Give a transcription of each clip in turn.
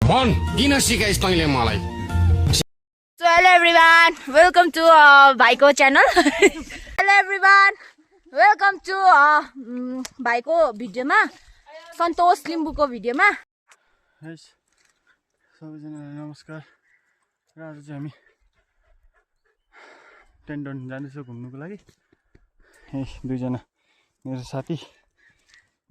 भन किन सिकाइस् तैँले मलाई? So hello everyone, welcome to भाइको channel. Hello everyone, welcome to भाइको भिडियोमा, सन्तोष लिम्बुको भिडियोमा. सबैजनालाई नमस्कार. र आज चाहिँ हामी टेन्डन जाँदैछौँ घुम्नुको लागि. दुईजना मेरो साथी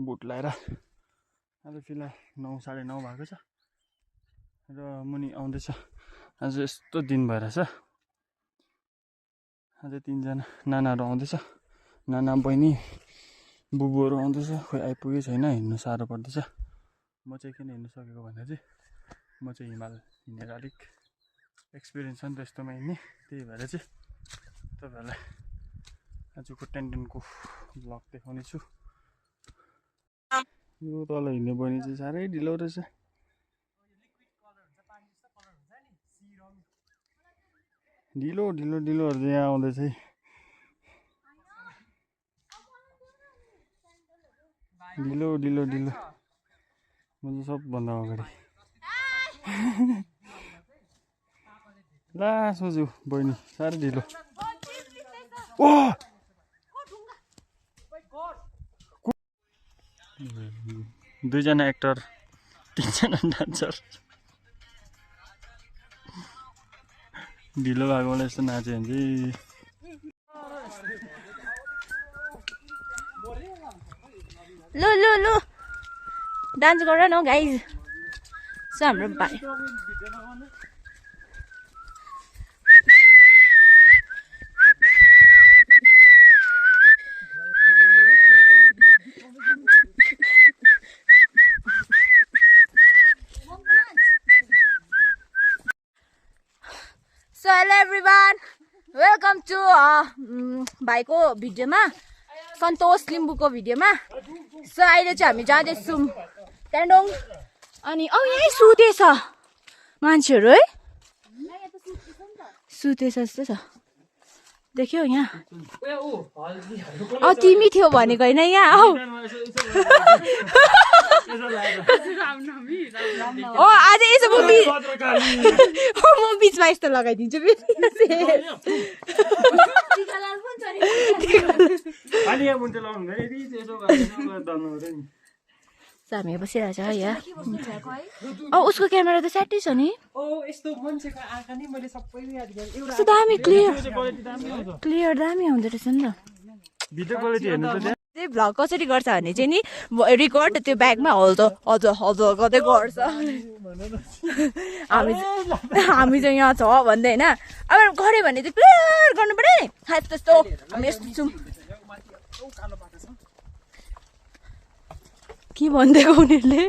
बुट लाएर आज फिलहाल 9 साढे 9 भएको छ र मुनि आउँदैछ. आज यस्तो दिन भइरहेछ. आज तीनजना नानाहरू आउँदैछ. नाना बहिनी बुबुहरू आउँदैछ. खोइ आइपुगेको छैन. हिँड्नु साह्रो पर्दैछ. म चाहिँ किन हिँड्नु सकेको भन्दा चाहिँ म चाहिँ हिमाल हिँडेर अलिक एक्सपिरियन्स छ नि त यस्तोमा हिँड्ने. त्यही भएर चाहिँ तपाईँहरूलाई आजको टेन्डनको ब्लग देखाउने छु. यो तल हिँड्ने बहिनी चाहिँ साह्रै ढिलो रहेछ. ढिलो ढिलोहरू चाहिँ यहाँ आउँदैछ है. ढिलो म चाहिँ सबभन्दा अगाडि. ला सोच्यो बहिनी साह्रै ढिलो. ओ दुईजना एक्टर, तीनजना डान्सर. ढिलो भएको मलाई यस्तो नाच्यो भने चाहिँ लु डान्स गर न गाइज. सो हाम्रो भाइ So hello everyone, welcome to भाइको भिडियोमा, सन्तोष लिम्बुको भिडियोमा. सो अहिले चाहिँ हामी जाँदैछौँ टेन्डोङ. अनि यहीँ सुतेछ मान्छेहरू है. सुतेछ जस्तो छ. देख्यौ यहाँ. तिमी थियो भनेको होइन यहाँ. आज यसो म बिचमा यस्तो लगाइदिन्छु. हामी बसिरहेको छ यहाँ. उसको क्यामेरा त स्याटै छ नि. दामी क्लियर दामी हुँदो रहेछ नि त. भिडियो क्वालिटी हेर्नु त त्यही भ्लग कसरी गर्छ भने चाहिँ नि रेकर्ड त्यो ब्यागमा हजुर गर्दै गर्छ. हामी चाहिँ यहाँ छ भन्दै होइन. अब गऱ्यो भने चाहिँ क्लियर गर्नु पऱ्यो नि. खास त्यस्तो हामी यस्तो छौँ. के भनिदिएको उनीहरूले.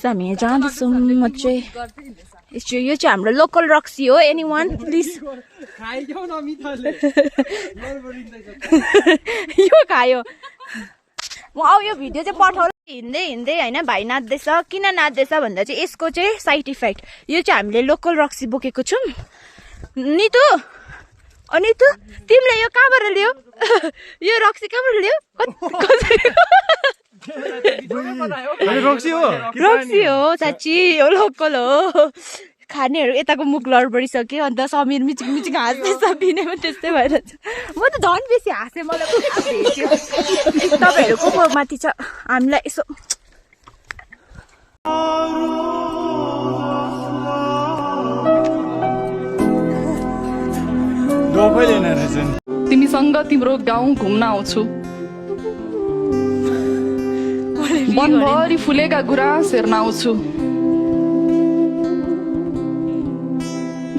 हामी यहाँ जाँदैछौँ. म चाहिँ यो चाहिँ हाम्रो लोकल रक्सी हो. Any one please. यो खायो. म यो भिडियो चाहिँ पठाउनु. हिँड्दै होइन भाइ नाच्दैछ. किन नाच्दैछ भन्दा चाहिँ यसको चाहिँ साइड इफेक्ट. यो चाहिँ हामीले लोकल रक्सी बोकेको छौँ. नितु तिमीले यो कहाँबाट ल्यायो? यो रक्सी कहाँबाट ल्यायो? रक्सी हो साँच्ची. यो लोकल हो. खानेहरू यताको मुख लडबडिसक्यो. अन्त समीर मिचिक हाँस्दैछ. पिनेमा त्यस्तै भएर म त झन् बेसी हाँसेँ. मलाई भेट्यो. तपाईँहरू को माथि छ हामीलाई यसो. तिमीसँग तिम्रो गाउँ घुम्न आउँछु. वनभरि फुलेका गुराँस हेर्न आउँछु.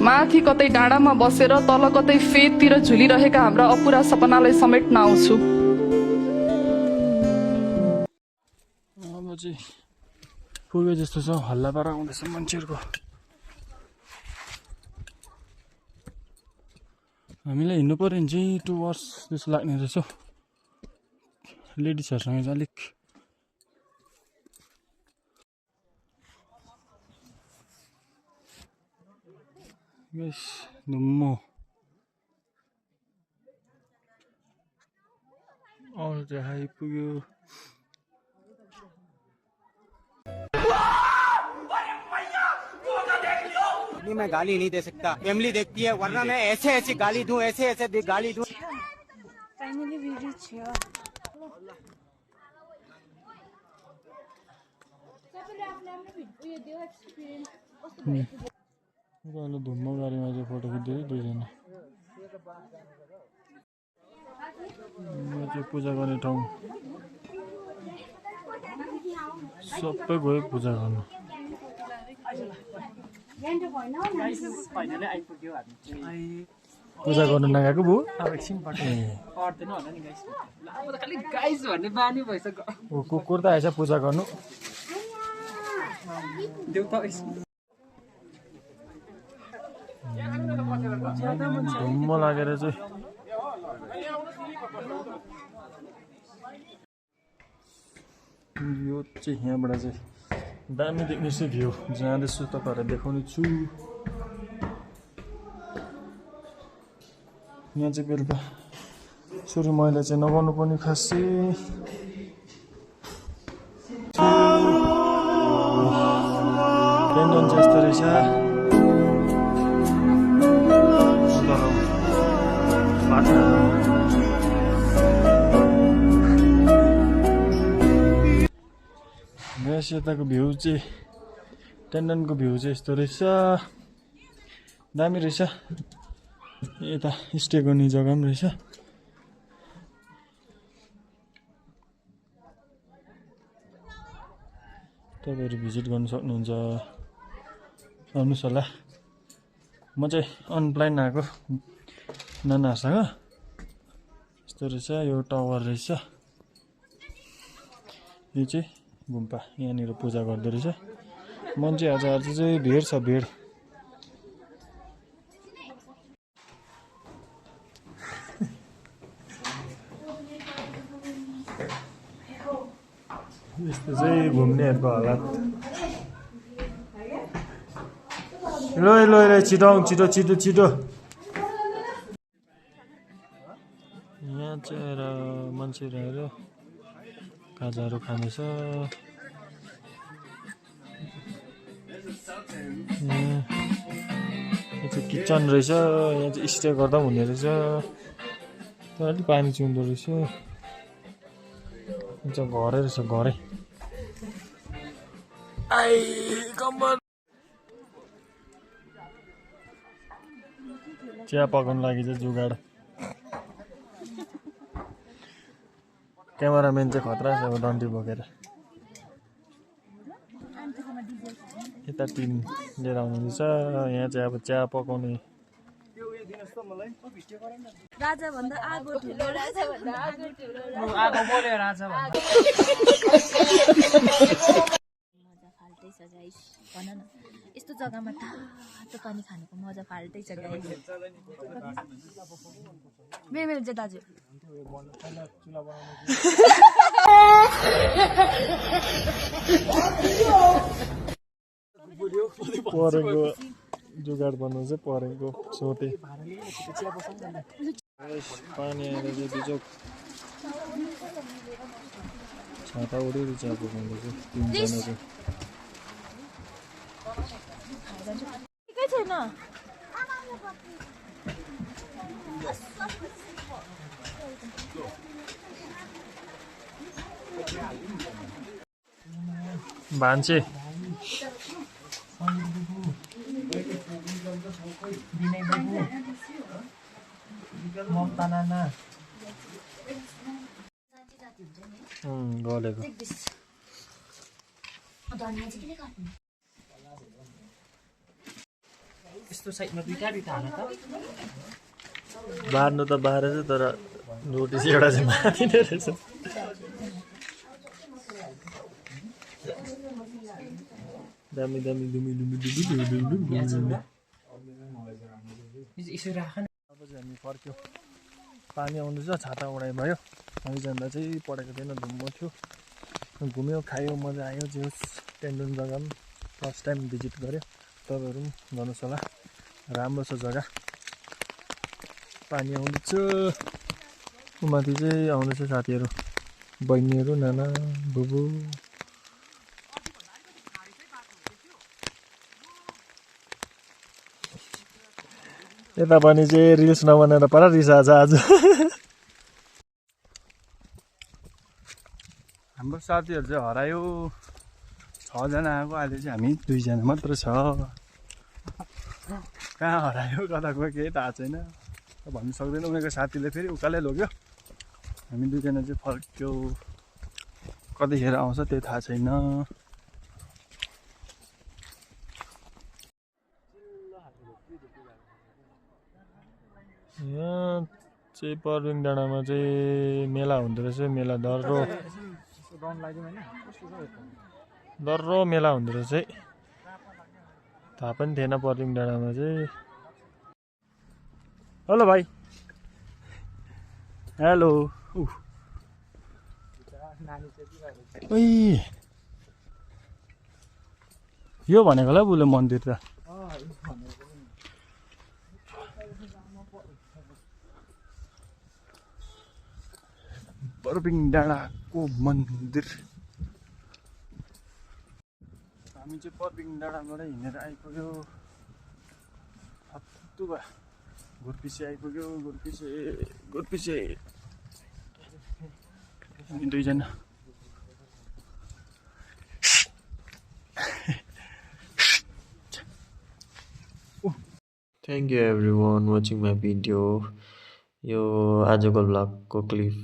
माथि कतै डाँडामा बसेर तल कतै फेदतिर झुलिरहेका हाम्रा अपुरा सपनालाई समेट्न आउँछु. अब चाहिँ पुगे जस्तो छ. हल्ला पारा आउँदैछ मान्छेहरूको. हामीलाई हिँड्नु पऱ्यो भने चाहिँ 2 आवर्स जस्तो लाग्ने रहेछ. लेडिजहरूसँग चाहिँ अलिक धुम्मो चाहिँ आइपुग्यो. पत्नी मैं गाली नहीं दे सकता, फैमिली देखती है, वरना मैं ऐसे ऐसे गाली दूं, ऐसे ऐसे गाली दूं। Finally we reach here. उनीहरूले धुम्म गाडीमा चाहिँ फोटो खिच्दै दुईजना यो चाहिँ पूजा गर्ने ठाउँ सबै गयो पूजा गर्नु पूजा गर्नु नगएको बु अब एकछिन पर्दैन होला नि गाइस अब त खाली गाइस भन्ने बानी भइसक्यो ओ कुकुर त आएछ पूजा गर्नु देउता धुम्म लागेर चाहिँ यो चाहिँ यहाँबाट चाहिँ दामी देख्ने चाहिँ भ्यू जाँदैछु तपाईँहरूलाई देखाउने छु यहाँ चाहिँ बेलुका छोरी मैले चाहिँ नगाउनु पर्ने खासै पेन्डन चाहिँ यस्तो रहेछ यस यताको भ्यू चाहिँ टेन्डनको भ्यू चाहिँ यस्तो रहेछ दामी रहेछ यता स्टे गर्ने जग्गा पनि रहेछ तपाईँहरू भिजिट गर्नु सक्नुहुन्छ आउनुहोस् होला म चाहिँ अनप्लान आएको नानाहरूसँग यस्तो रहेछ यो टावर रहेछ यो चाहिँ गुम्पा यहाँनिर पूजा गर्दो रहेछ मान्छे आज चाहिँ भिड छ भिड यस्तो चाहिँ घुम्नेहरूको हालत ल ल छिटो छिटो छिटो छिटो यहाँ चाहिँ आएर मान्छेहरू आएर खाजाहरू खाँदैछ यहाँ चाहिँ किचन रहेछ यहाँ चाहिँ स्टे गर्दा पनि हुने रहेछ अलिक पानी चिउँदो रहेछ यहाँ चाहिँ घरै रहेछ घरै चिया पकाउनु लागि चाहिँ जुगाड क्यामेराम्यान चाहिँ खतरा छ डन्डी बोकेर यता टिन लिएर आउनुहुन्छ यहाँ चाहिँ अब चिया पकाउने राजा भन्दा आगो ठुलो राजा भन्दा आगो ठुलो आगो बोल्यो राजा भन्दा मजा फाल्टै छ गाइस भन न यस्तो जग्गामा तातो पानी खानुको मजा फाल्टै छ गाइस मेरो चाहिँ दाजु परेको जुगाड बनाउनु चाहिँ परेको सोते पानी आएर चाहिँ बिजोक छाता उडेर चिया पकाउँदैछ तिनजना चाहिँ ठिकै छैन भान्चे गलेको यस्तो साइडमा दुईटा हाल त बार्नु त बारेछ तर नोटिस एउटा चाहिँ माथि नै रहेछ दामी दामी दुमी दुमी दुमी दुमी यसो राख न अब चाहिँ हामी फर्क्यौँ पानी आउँदैछ छाता उडाइ भयो हामी जाँदा चाहिँ पढेको थिएन धुम्म थियो घुम्यो खायो मजा आयो जे होस् टेन्डन जग्गा पनि फर्स्ट टाइम भिजिट गऱ्यो तपाईँहरू पनि गर्नुहोस् होला राम्रो छ जग्गा पानी आउँदैछ माथि चाहिँ आउँदैछ साथीहरू बहिनीहरू नाना बुबु यता पनि चाहिँ रिल्स नबनाएर पुरा रिसा छ आज हाम्रो साथीहरू चाहिँ हरायो 6 जना आएको अहिले चाहिँ हामी 2 जना मात्र छ कहाँ हरायो कता गयो केही थाहा छैन भन्नु सक्दैन उनीहरूको साथीले फेरि उकालै लग्यो हामी 2 जना चाहिँ फर्क्यो कतिखेर आउँछ त्यो थाहा छैन यहाँ चाहिँ पर्बिङ डाँडामा चाहिँ मेला हुँदो रहेछ मेला दर्रो मेला हुँदो रहेछ है थाहा पनि थिएन पर्बिङ डाँडामा चाहिँ हेलो भाइ हेलो ओइ यो भनेको होला बुले मन्दिर त पर्बिङ डाँडाको मन्दिर हामी चाहिँ पर्बिङ डाँडाबाट हिँडेर आइपुग्यो हत्तु भयो घुर्पिसे आइपुग्यो घुर्पिसे हामी 2 जना Thank you everyone watching my video. यो आजको भ्लगको क्लिप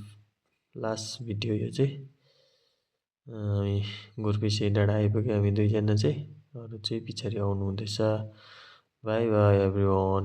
लास्ट भिडियो यो चाहिँ हामी घुर्पिसे डाँडा आइपुग्यो हामी 2 जना चाहिँ अरू चाहिँ पछाडि आउनु हुँदैछ बाई बाई एभ्रिवान